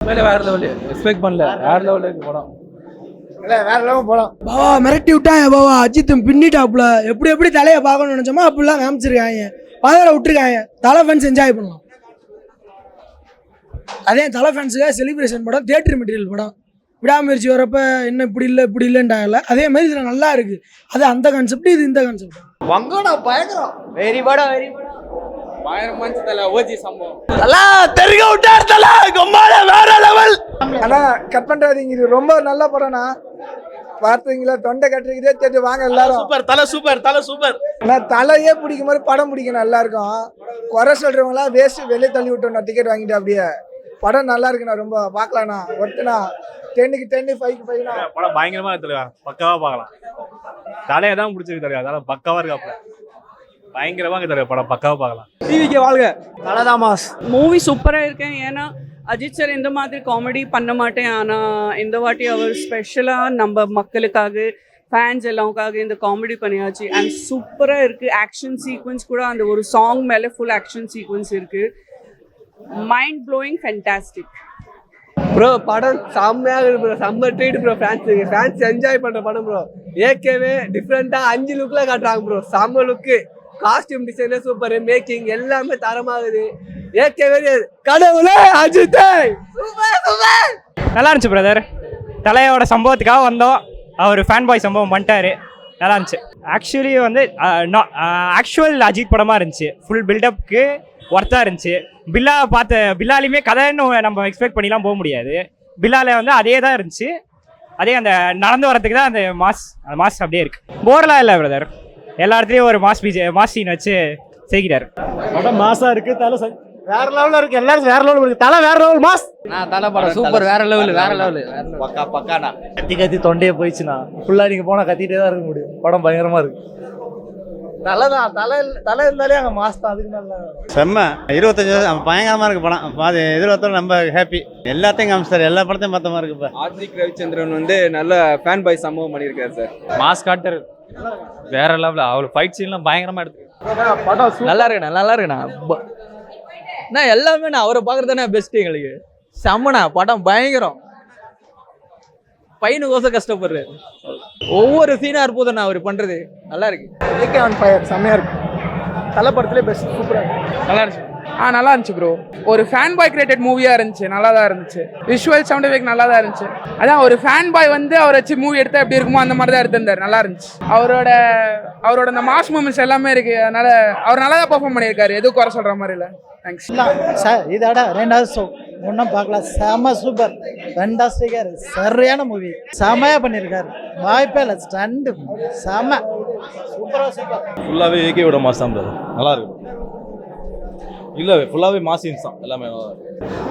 வேற level expect பண்ணல. வேற லெவல் இருக்கு படம். இல்ல வேற லெவல் படம். பாவா மிரட்டி விட்டாங்க பாவா. அஜித் பின்னிட்டாப்புல எப்படி தலையை பார்க்கணும்னு நினைச்சோமோ அப்படிலாம் காமிச்சிருக்காங்க. பாதர விட்டுருக்காங்க. தலை ஃபேன்ஸ் என்ஜாய் பண்ணலாம். அதே தலை ஃபேன்ஸுக்காக செலிப்ரேஷன் படம், தியேட்டர் மெட்டீரியல் படம். விடாமுயற்சி வரப்ப என்ன இப்படி இல்லைன்றாங்கல்ல, அதே மாதிரி இதில் நல்லா இருக்கு. அது அந்த கான்செப்ட், இது இந்த கான்செப்ட். வங்கடா பயங்கரம். வெரி படம் பயங்கரமாச்சு தல. ஓஜி சம்பவம் எல்லாம் தெருக விட்டார் தல. கொம்மால வேற லெவல். ஆனா கட் பண்றாதீங்க, இது ரொம்ப நல்ல படம்னா. பார்த்தீங்களா, தொண்டை கட்டுறதே தெரிஞ்சு வாங்க எல்லாரும். சூப்பர் தல, சூப்பர் தல, சூப்பர். ஆனா தலையே பிடிக்கும் மாதிரி படம் பிடிக்கணும் எல்லாருக்கும். குறை சொல்றவங்களாம் வேஸ்ட் வெளியே தள்ளி விட்டோம். டிக்கெட் வாங்கிட்டு அப்படியே படம் நல்லா இருக்குண்ணா, ரொம்ப பார்க்கலாண்ணா. ஒருத்தனா 10க்கு 10 5க்கு 5னா படம் பயங்கரமா இருக்கு தலைவா. பக்காவா பார்க்கலாம். தலையை தான் பிடிச்சிருக்கு தலைவா. அதனால பக்காவா இருக்காப்ல. பயங்கரமா இருக்கு தலைவா. படம் பக்காவா பார்க்கலாம். டிவிக்கு வாழ்க. தலதான் மாஸ். மூவி சூப்பராக இருக்கேன். ஏன்னா அஜித் சார் இந்த மாதிரி காமெடி பண்ண மாட்டேன். ஆனால் இந்த வாட்டி அவர் ஸ்பெஷலாக நம்ம மக்களுக்காக, ஃபேன்ஸ் எல்லாருக்காக இந்த காமெடி பண்ணியாச்சு. அண்ட் சூப்பராக இருக்குது. ஆக்ஷன் சீக்வன்ஸ் கூட அந்த ஒரு சாங் மேலே ஃபுல் ஆக்ஷன் சீக்வன்ஸ் இருக்குது. Mind blowing, fantastic. ப்ரோ படம் செம்மையாக இருக்கு ப்ரோ. செம்ம ட்ரீட் ப்ரோ. ஃபேன்ஸ் என்ஜாய் பண்ணுற படம் ப்ரோ. ஏற்கனவே டிஃப்ரெண்ட்டாக 5 லுக்கில் காட்டுறாங்க ப்ரோ. செம்ம லுக்கு. காஸ்டியூம் டிசைனே சூப்பர். மேக்கிங் எல்லாமே தரமாகுது. ஏற்கனவே கடவுளே அஜித் நல்லா இருந்துச்சு பிரதர். தலையோட சம்பவத்துக்காக வந்தோம். அவர் ஃபேன் பாய் சம்பவம் பண்ணிட்டாரு. நல்லா இருந்துச்சு. ஆக்சுவலி வந்து ஆக்சுவல் அஜித் படமாக இருந்துச்சு. ஃபுல் பில்டப்புக்கு ஒர்த்தாக இருந்துச்சு. பில்லாலையுமே கதைன்னு நம்ம எக்ஸ்பெக்ட் பண்ணிலாம் போக முடியாது. பில்லால வந்து அதே தான் இருந்துச்சு. அதே அந்த நடந்து வரதுக்கு தான் அந்த மாஸ் அப்படியே இருக்கு. போர்லாம் இல்லை பிரதர். எல்லா இடத்துலையும் ஒரு மாஸ் சீன் வச்சு செய்கிறார். படம் மாசா இருக்கு. தலை வேற லெவலில் இருக்கு. எல்லாரும் வேற லெவல் இருக்கு. தலை வேற லெவல் மாஸ். தலை படம் சூப்பர். வேற லெவல், வேற லெவல். பக்கானா கத்தி தொண்டையே போயிடுச்சுண்ணா. ஃபுல்லா நீங்க போனா கத்திட்டே தான் இருக்க முடியும். படம் பயங்கரமா இருக்கு. தலை இருந்தாலே அங்கே மாஸ் தான். அதுக்கு நல்லா செம்ம 25 பயங்கரமா இருக்கு படம். பாதி எதிர்பார்த்தோம். நம்ம ஹாப்பி. எல்லாத்தையும் காமிச்சார். எல்லா படத்தையும் பார்த்த மாதிரி இருக்கு. ஆதிக் ரவிச்சந்திரன் வந்து நல்ல ஃபேன் பாய் சம்பவம் பண்ணியிருக்காரு சார். மாஸ் காட்டர் வேற லெவல். அவர் ஃபைட் சீன்லாம் பயங்கரமா எடுத்து நல்லா இருக்குண்ணா, நல்லா இருக்குண்ணா. நான் எல்லாமே நான் அவரை பார்க்கறது தானே பெஸ்ட். எங்களுக்கு செம்மண்ணா படம் பயங்கரம். பையனுக்கோசம் கஷ்டப்படுறாரு. ஒவ்வொரு சீனா அற்புதம்ண்ணா அவர் பண்றது. நல்லா இருக்கு. ஏகே ஆன் ஃபயர் செம்மையா இருக்கு. தலை படத்துலேயே பெஸ்ட். சூப்பராக இருக்கு. நல்லா இருந்துச்சு. நல்லா இருந்துச்சு ப்ரோ. ஒரு ஃபேன் பாய் கிரியேட்டட் மூவியாக இருந்துச்சு. நல்லா தான் இருந்துச்சு. விஷுவல் சவுண்ட் எஃபெக்ட் நல்லா தான் இருந்துச்சு. அதான் ஒரு ஃபேன் பாய் வந்து அவரை வச்சு மூவி எடுத்தால் எப்படி இருக்குமோ அந்த மாதிரி தான் எடுத்திருந்தார். நல்லா இருந்துச்சு. அவரோட அந்த மாஸ் மூமெண்ட்ஸ் எல்லாமே இருக்கு. அதனால அவர் நல்லா தான் பெர்ஃபார்ம் பண்ணியிருக்காரு. எதுவும் குறை சொல்கிற மாதிரி இல்லை. Thanks sir. இதோட 2வது ஷோ ஒன்றும் பார்க்கலாம். செம்ம சூப்பர். ஃபேண்டாஸ்டிக்காக இருக்கு. சரியான மூவி. செம்மையாக பண்ணியிருக்காரு. வாய்ப்பே இல்லை. ஸ்டண்டு செம்ம சூப்பராக சூப்பர். ஃபுல்லாவே ஏகேவோட மாஸ் தான் பிரதர். நல்லா இருக்கு. இல்ல ஃபுல்லாவே மாஸ் சீன்ஸ் தான். எல்லாமே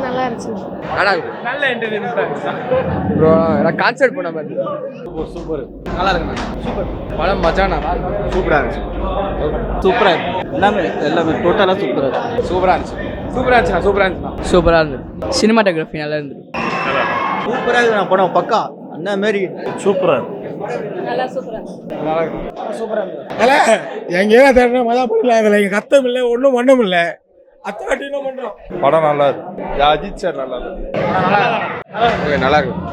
நல்லா இருந்துச்சு. நல்லா இருக்கு. நல்ல என்டர்டெயின்மென்ட் ப்ரோ. நான் கான்செர்ட் பண்ண மாதிரி. சூப்பர். நல்லா இருக்கு. சூப்பர் படம் மச்சானா. சூப்பரா இருந்துச்சு. சூப்பரா இருக்கு. எல்லாமே டோட்டலா சூப்பரா இருக்கு. சூப்பரா இருந்துச்சு. சூப்பரா இருந்துச்சு. சினிமாட்டோகிராஃபி நல்லா இருந்துச்சு. சூப்பரா இருக்கு. நான் படம் பக்கா அண்ணா மாரி சூப்பரா இருக்கு. நல்லா சூப்பரா எங்கேயா தேடுற மதம் பண்ணல. அதில் எங்கள் கத்தம் இல்லை, ஒன்றும் இல்லை. அத்தாட்டினும் பண்ணுறோம். படம் நல்லா இருக்கு. அஜித் சார் நல்லா இருக்கு. நல்லா இருக்கு.